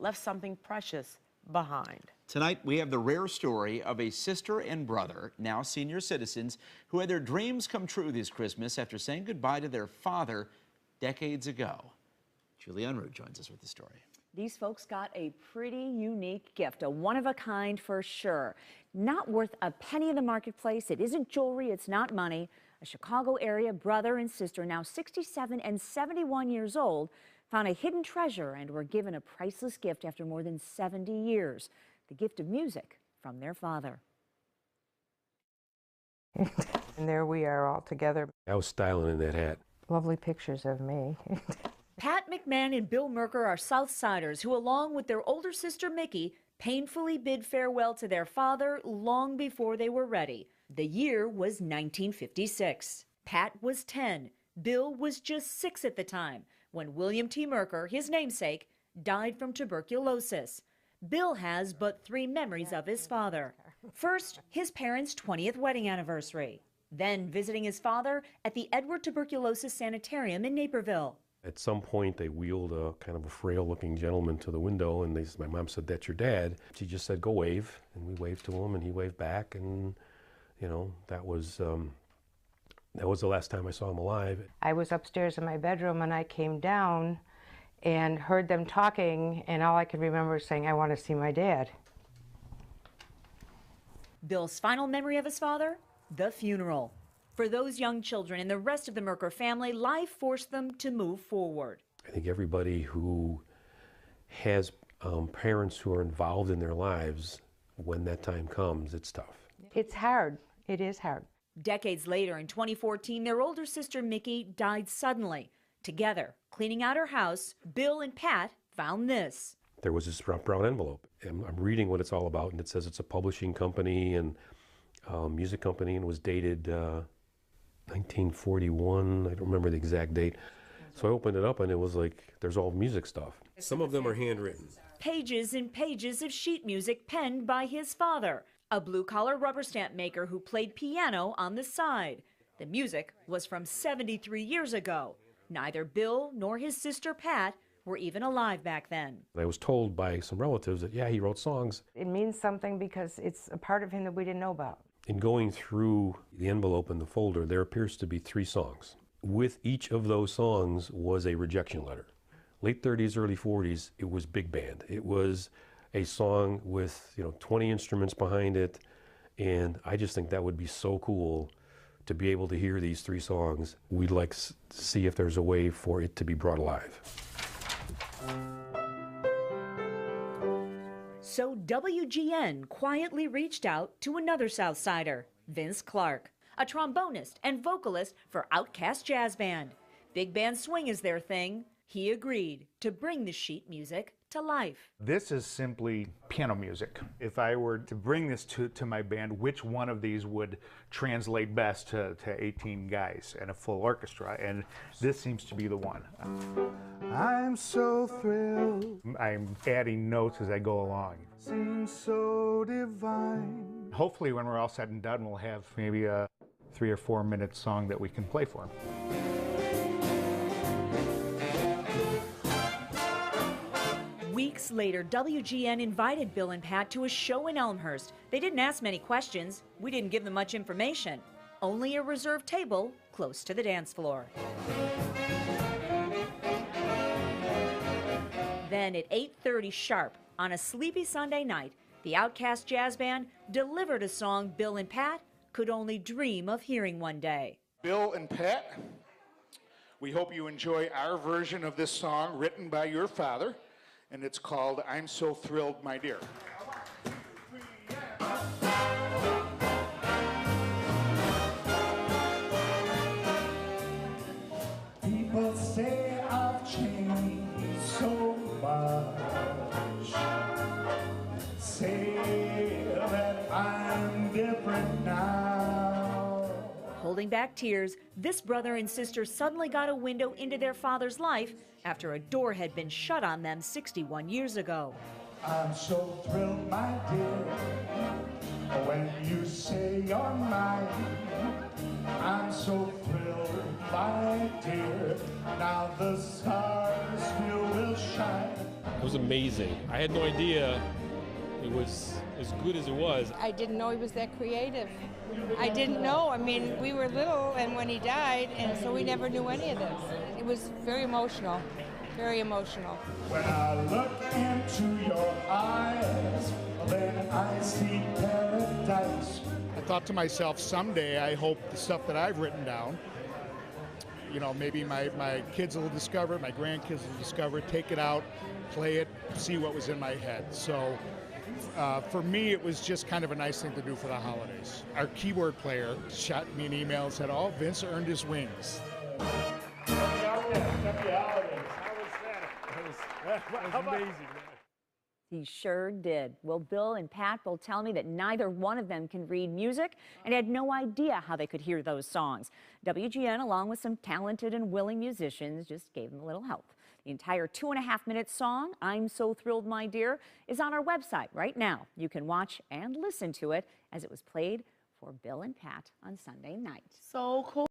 left something precious behind. Tonight, we have the rare story of a sister and brother, now senior citizens, who had their dreams come true this Christmas after saying goodbye to their father decades ago. Julie Unruh joins us with the story. These folks got a pretty unique gift, a one-of-a-kind for sure. Not worth a penny in the marketplace. It isn't jewelry. It's not money. A Chicago area brother and sister, now 67 and 71 years old, found a hidden treasure and were given a priceless gift after more than 70 years. The gift of music from their father. And there we are all together. I was styling in that hat. Lovely pictures of me. Pat McMahon and Bill Merker are Southsiders who, along with their older sister Mickey, painfully bid farewell to their father long before they were ready. The year was 1956. Pat was 10. Bill was just 6 at the time when William T. Merker, his namesake, died from tuberculosis. Bill has but 3 memories of his father. First, his parents' 20th wedding anniversary. Then visiting his father at the Edward Tuberculosis Sanitarium in Naperville. At some point, they wheeled a kind of a frail-looking gentleman to the window, and my mom said, "That's your dad." She just said, "Go wave," and we waved to him, and he waved back, and you know, that was the last time I saw him alive. I was upstairs in my bedroom, and I came down and heard them talking, and all I could remember was saying, "I want to see my dad." Bill's final memory of his father? The funeral. For those young children and the rest of the Merker family, life forced them to move forward. I think everybody who has parents who are involved in their lives, when that time comes, it's tough. It's hard. It is hard. Decades later, in 2014, their older sister Mickey died suddenly. Together, cleaning out her house, Bill and Pat found this. There was this brown envelope. I'm reading what it's all about, and it says it's a publishing company and music company, and it was dated 1941. I don't remember the exact date. So I opened it up, and it was like, there's all music stuff. Some of them are handwritten. Pages and pages of sheet music penned by his father, a blue-collar rubber stamp maker who played piano on the side. The music was from 73 years ago. Neither Bill nor his sister Pat were even alive back then. I was told by some relatives that, yeah, he wrote songs. It means something because it's a part of him that we didn't know about. In going through the envelope and the folder, there appears to be 3 songs. With each of those songs was a rejection letter. Late 30s, early 40s, it was big band. It was a song with 20 instruments behind it, and I just think that would be so cool to be able to hear these 3 songs. We'd like to see if there's a way for it to be brought alive. So WGN quietly reached out to another Southsider, Vince Clark, a trombonist and vocalist for Outcast Jazz Band. Big band swing is their thing. He agreed to bring the sheet music to life. This is simply piano music. If I were to bring this to my band, which one of these would translate best to 18 guys and a full orchestra? And this seems to be the one. I'm so thrilled. I'm adding notes as I go along. Seems so divine. Hopefully when we're all said and done, we'll have maybe a 3 or 4 minute song that we can play for them. Weeks later, WGN invited Bill and Pat to a show in Elmhurst. They didn't ask many questions. We didn't give them much information. Only a reserved table close to the dance floor. Then at 8:30 sharp, on a sleepy Sunday night, the Outcast Jazz Band delivered a song Bill and Pat could only dream of hearing one day. Bill and Pat, we hope you enjoy our version of this song written by your father, and it's called I'm So Thrilled, My Dear. People say I've changed so much, say that I'm different now. Holding back tears, this brother and sister suddenly got a window into their father's life after a door had been shut on them 61 years ago. I'm so thrilled, my dear, when you say you're mine. I'm so thrilled, my dear, now the stars still will shine. It was amazing. I had no idea it was as good as it was. I didn't know he was that creative. I didn't know. I mean, we were little and when he died, and so we never knew any of this. It was very emotional, very emotional. When I look into your eyes, then I see paradise. I thought to myself, someday I hope the stuff that I've written down, you know, maybe my kids will discover it, my grandkids will discover it, take it out, play it, see what was in my head. So for me, it was just kind of a nice thing to do for the holidays. Our keyboard player shot me an email and said, oh, Vince earned his wings. That was amazing. He sure did. Well, Bill and Pat both tell me that neither one of them can read music and had no idea how they could hear those songs. WGN, along with some talented and willing musicians, just gave them a little help. The entire 2.5-minute song, I'm So Thrilled, My Dear, is on our website right now. You can watch and listen to it as it was played for Bill and Pat on Sunday night. So cool.